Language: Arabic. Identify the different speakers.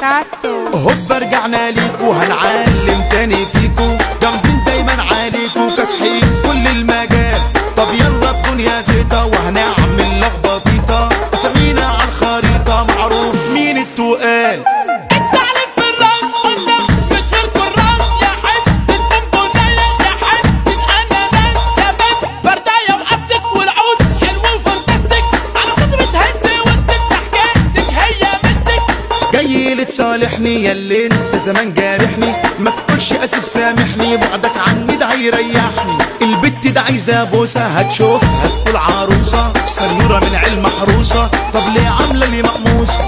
Speaker 1: ساسو.
Speaker 2: هوبا رجعنا ليكو هنعلم تاني فيكو، جامدين دايما عليكو كاسحين كل المجال. طب يلا الدنيا زيطة وهنعمل لخبطيطة، اسامينا على الخريطة معروف مين التقال.
Speaker 3: التعليم في الراس قلنا مش شرط الراس، يا حتة بونبوناية يا حتة اناناس، يا بنت برداية واستك والعود حلو وفانتاستيك، على صوت بتهز وسطك حكايتك هي مستك.
Speaker 2: جاي لتصالحني ياللي انت زمان جارحني، ما تقولش اسف سامحني، بعدك عني ده هيريحني. البت ده عايزه بوسه هتشوف هتقول عروسه، سنوره من علم محروسه، طب ليه عامله لي مقموسه؟